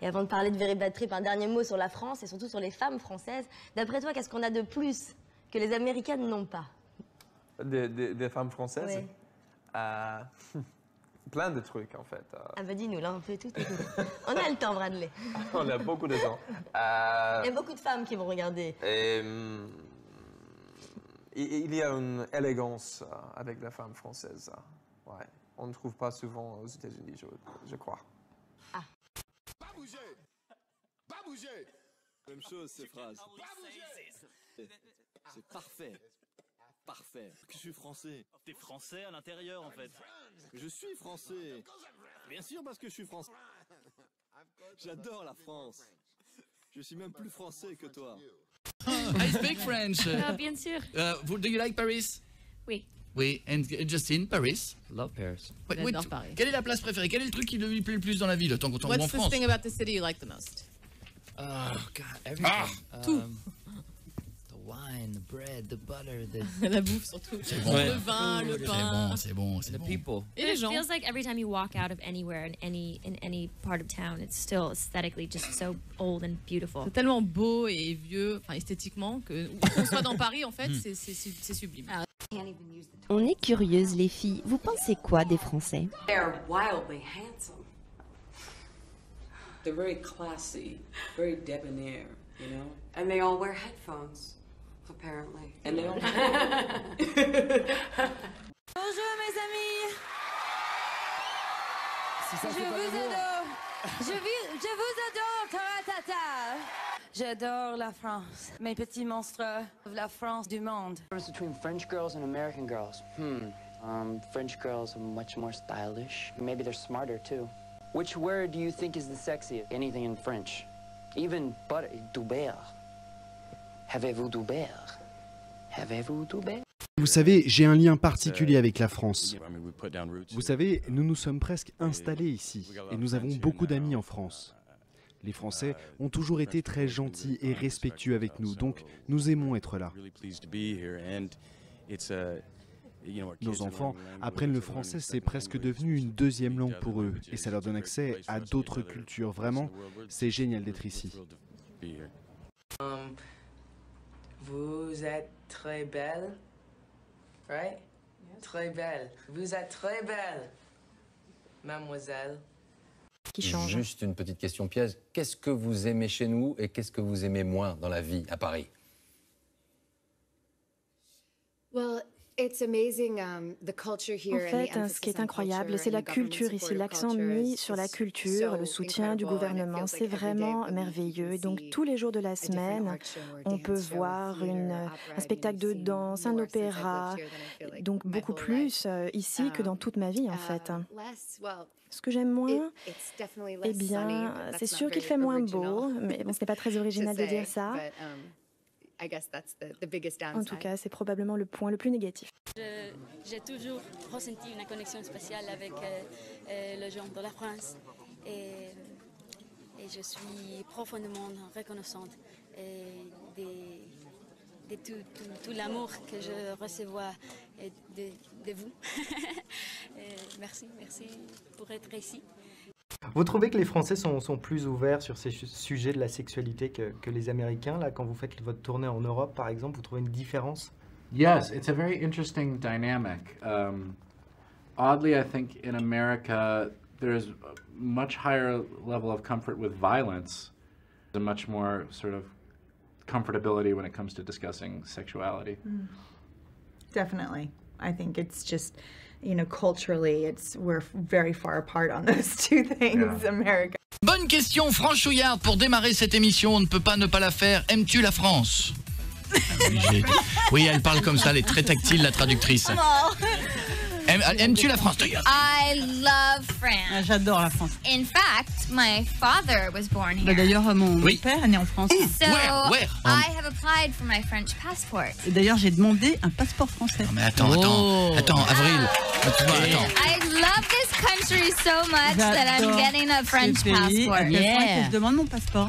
Et avant de parler de Very Bad Trip, un dernier mot sur la France et surtout sur les femmes françaises. D'après toi, qu'est-ce qu'on a de plus que les Américaines n'ont pas? Des femmes françaises? Oui. Plein de trucs, en fait. Ah bah dis-nous, là, on peut tout écouter. On a le temps, Bradley. On a beaucoup de temps. Il y a beaucoup de femmes qui vont regarder. Il y a une élégance avec la femme française. Ouais. On ne trouve pas souvent aux États-Unis, je crois. Ah. Pas bouger! Pas bouger! Même chose, ces phrases. Pas bouger! C'est parfait. Parfait. Je suis français. T'es français à l'intérieur, en fait. Je suis français. Bien sûr, parce que je suis français. J'adore la France. Je suis même plus français que toi. I speak French. Ah, bien sûr. Do you like Paris? Oui. Oui, and Justine, Paris? Love Paris. J'adore Paris. Quelle est la place préférée? Quel est le truc qui lui plaît le plus dans la ville, tant qu'on tombe en France? What's the thing about the city you like the most? Oh God, everything. Tout. The wine, the bread, the butter, La bouffe surtout. Bon. Le vin, le pain. C'est bon. the people. Et les It gens. feels like every time you walk out of anywhere in any part of town, it's still aesthetically just so old and beautiful. C'est tellement beau et vieux, enfin esthétiquement, que où qu'on soit dans Paris, en fait, c'est sublime. On est curieuses, les filles. Vous pensez quoi des Français? They're wildly handsome. They're very classy, very debonair, you know? And they all wear headphones, apparently. And they all... Bonjour mes amis. Je vous adore. Je vous adore, Karatata. J'adore la France. Mes petits monstres, la France du monde. The difference between French girls and American girls? French girls are much more stylish. Maybe they're smarter too. Which word do you think is the sexiest? Anything in French. Even butter, du beurre. Avez-vous du beurre? Avez-vous du beurre? Vous savez, j'ai un lien particulier avec la France. Vous savez, nous nous sommes presque installés ici et nous avons beaucoup d'amis en France. Les Français ont toujours été très gentils et respectueux avec nous, donc nous aimons être là. Nos enfants apprennent le français, c'est presque devenu une deuxième langue pour eux et ça leur donne accès à d'autres cultures. Vraiment, c'est génial d'être ici. Vous êtes très belle, right? Très belle. Vous êtes très belle, mademoiselle. Qui change. Juste une petite question piège. Qu'est-ce que vous aimez chez nous et qu'est-ce que vous aimez moins dans la vie à Paris? Well, it's amazing, the culture here. En fait, ce qui est incroyable, c'est la culture ici, l'accent mis sur la culture, le soutien du gouvernement, c'est vraiment merveilleux. Et donc tous les jours de la semaine, on peut voir un spectacle de danse, un opéra, donc beaucoup plus ici que dans toute ma vie en fait. Ce que j'aime moins, eh bien, c'est sûr qu'il fait moins beau, mais bon, ce n'est pas très original de dire ça. En tout cas, c'est probablement le point le plus négatif. J'ai toujours ressenti une connexion spéciale avec les gens de la France et je suis profondément reconnaissante de tout l'amour que je reçois de vous. Merci pour être ici. Vous trouvez que les Français sont plus ouverts sur ces sujets de la sexualité que les Américains, là, quand vous faites votre tournée en Europe, par exemple, vous trouvez une différence? Yes, it's a very interesting dynamic. Oddly, I think in America, there's a much higher level of comfort with violence, a much more sort of comfortability when it comes to discussing sexuality. Definitely. I think it's just, you know, culturally, we're very far apart on those two things, America. Bonne question franchouillarde pour démarrer cette émission, on ne peut pas ne pas la faire. Aimes-tu la France? Oui, elle parle comme ça, elle est très tactile, la traductrice. Aimes-tu la France? I love France. J'adore la France. In fact, my father was born here. D'ailleurs, mon père est né en France. So I have applied for my French passport. Et d'ailleurs, j'ai demandé un passeport français. Non mais attends, Avril. I love this country so much that I'm getting a French passport. Que je demande mon passeport.